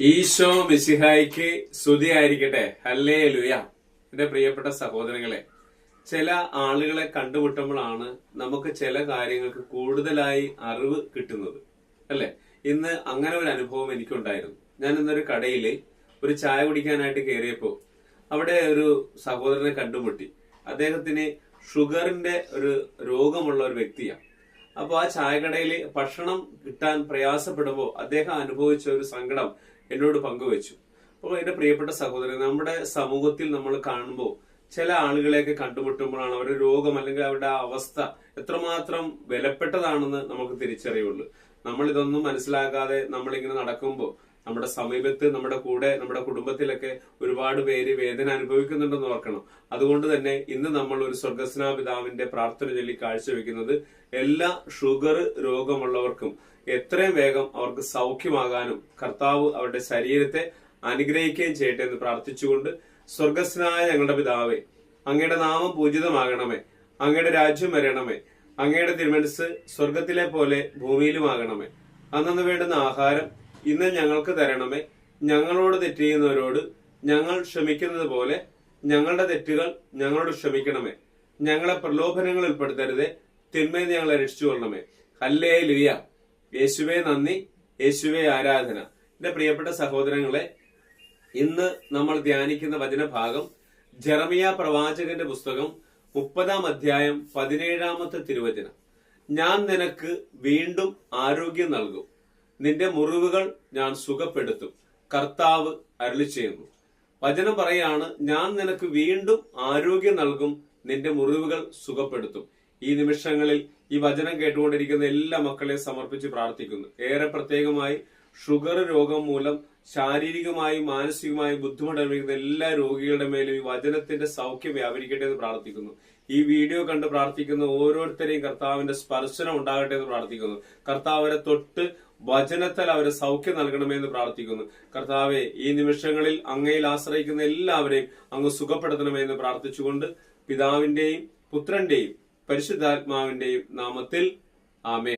ഈശോ മിശിഹായ്ക്ക് സ്തുതിയായിരിക്കട്ടെ. ഹല്ലേലൂയ. എന്റെ പ്രിയപ്പെട്ട സഹോദരങ്ങളെ, ചില ആളുകളെ കണ്ടുമുട്ടുമ്പോഴാണ് നമുക്ക് ചില കാര്യങ്ങൾക്ക് കൂടുതലായി അറിവ് കിട്ടുന്നത്, അല്ലെ? ഇന്ന് അങ്ങനെ ഒരു അനുഭവം എനിക്കുണ്ടായിരുന്നു. ഞാൻ ഇന്നൊരു കടയില് ഒരു ചായ കുടിക്കാനായിട്ട് കയറിയപ്പോ അവിടെ ഒരു സഹോദരനെ കണ്ടുമുട്ടി. അദ്ദേഹത്തിന് ഷുഗറിന്റെ ഒരു രോഗമുള്ള ഒരു വ്യക്തിയാണ്. അപ്പൊ ആ ചായക്കടയില് ഭക്ഷണം കിട്ടാൻ പ്രയാസപ്പെടുമ്പോൾ അദ്ദേഹം അനുഭവിച്ച ഒരു സങ്കടം എന്നോട് പങ്കുവെച്ചു. അപ്പോൾ എന്റെ പ്രിയപ്പെട്ട സഹോദരൻ, നമ്മുടെ സമൂഹത്തിൽ നമ്മൾ കാണുമ്പോൾ ചില ആളുകളെയൊക്കെ കണ്ടുമുട്ടുമ്പോഴാണ് അവരുടെ രോഗം അല്ലെങ്കിൽ അവരുടെ ആ അവസ്ഥ എത്രമാത്രം വിലപ്പെട്ടതാണെന്ന് നമുക്ക് തിരിച്ചറിയുള്ളൂ. നമ്മൾ ഇതൊന്നും മനസ്സിലാക്കാതെ നമ്മളിങ്ങനെ നടക്കുമ്പോൾ നമ്മുടെ സമീപത്ത്, നമ്മുടെ കൂടെ, നമ്മുടെ കുടുംബത്തിലൊക്കെ ഒരുപാട് പേര് വേദന അനുഭവിക്കുന്നുണ്ടെന്ന് ഓർക്കണം. അതുകൊണ്ട് തന്നെ ഇന്ന് നമ്മൾ ഒരു സ്വർഗസ്നാപിതാവിന്റെ പ്രാർത്ഥന ചൊല്ലി കാഴ്ചവെക്കുന്നത് എല്ലാ ഷുഗർ രോഗമുള്ളവർക്കും എത്രയും വേഗം അവർക്ക് സൗഖ്യമാകാനും കർത്താവ് അവരുടെ ശരീരത്തെ അനുഗ്രഹിക്കുകയും ചെയ്യട്ടെ എന്ന് പ്രാർത്ഥിച്ചുകൊണ്ട്, സ്വർഗസ്നായ ഞങ്ങളുടെ പിതാവേ, അങ്ങയുടെ നാമം പൂജിതമാകണമേ, അങ്ങയുടെ രാജ്യം വരണമേ, അങ്ങയുടെ തിരുമനസ് സ്വർഗത്തിലെ പോലെ ഭൂമിയിലുമാകണമേ, അന്നു വേണ്ടുന്ന ആഹാരം ഇന്ന് ഞങ്ങൾക്ക് തരണമേ, ഞങ്ങളോട് തെറ്റ് ചെയ്യുന്നവരോട് ഞങ്ങൾ ക്ഷമിക്കുന്നത് പോലെ ഞങ്ങളുടെ തെറ്റുകൾ ഞങ്ങളോട് ക്ഷമിക്കണമേ, ഞങ്ങളെ പ്രലോഭനങ്ങളിൽ ഉൾപ്പെടുത്തരുതേ, തിന്മയിൽ ഞങ്ങളെ രക്ഷിച്ചുകൊള്ളണമേ. ഹല്ലേലൂയ. യേശുവേ നന്ദി, യേശുവേ ആരാധന. എന്റെ പ്രിയപ്പെട്ട സഹോദരങ്ങളെ, ഇന്ന് നമ്മൾ ധ്യാനിക്കുന്ന വചനഭാഗം ജെറമിയ പ്രവാചകന്റെ പുസ്തകം 30-ാം അധ്യായം 17-ാമത്തെ തിരുവചനം. ഞാൻ നിനക്ക് വീണ്ടും ആരോഗ്യം നൽകും, നിന്റെ മുറിവുകൾ ഞാൻ സുഖപ്പെടുത്തും, കർത്താവ് അരുളിച്ചെയ്യുന്നു. വചനം പറയാണ്, ഞാൻ നിനക്ക് വീണ്ടും ആരോഗ്യം നൽകും, നിന്റെ മുറിവുകൾ സുഖപ്പെടുത്തും. ഈ നിമിഷങ്ങളിൽ ഈ വചനം കേട്ടുകൊണ്ടിരിക്കുന്ന എല്ലാ മക്കളെയും സമർപ്പിച്ച് പ്രാർത്ഥിക്കുന്നു. ഏറെ പ്രത്യേകമായി ഷുഗർ രോഗം മൂലം ശാരീരികമായും മാനസികമായും ബുദ്ധിമുട്ട് അനുഭവിക്കുന്ന എല്ലാ രോഗികളുടെ മേലും ഈ വചനത്തിന്റെ സൗഖ്യം വ്യാപരിക്കട്ടെ എന്ന് പ്രാർത്ഥിക്കുന്നു. ഈ വീഡിയോ കണ്ട് പ്രാർത്ഥിക്കുന്ന ഓരോരുത്തരെയും കർത്താവിന്റെ സ്പർശനം ഉണ്ടാകട്ടെ എന്ന് പ്രാർത്ഥിക്കുന്നു. കർത്താവ് അവരെ തൊട്ട് വചനത്താൽ അവരെ സൗഖ്യം നൽകണമെന്ന് പ്രാർത്ഥിക്കുന്നു. കർത്താവെ, ഈ നിമിഷങ്ങളിൽ അങ്ങയിൽ ആശ്രയിക്കുന്ന എല്ലാവരെയും അങ്ങ് സുഖപ്പെടുത്തണമെന്ന് പ്രാർത്ഥിച്ചുകൊണ്ട്, പിതാവിന്റെയും പുത്രന്റെയും പരിശുദ്ധാത്മാവിന്റെയും നാമത്തിൽ ആമേൻ.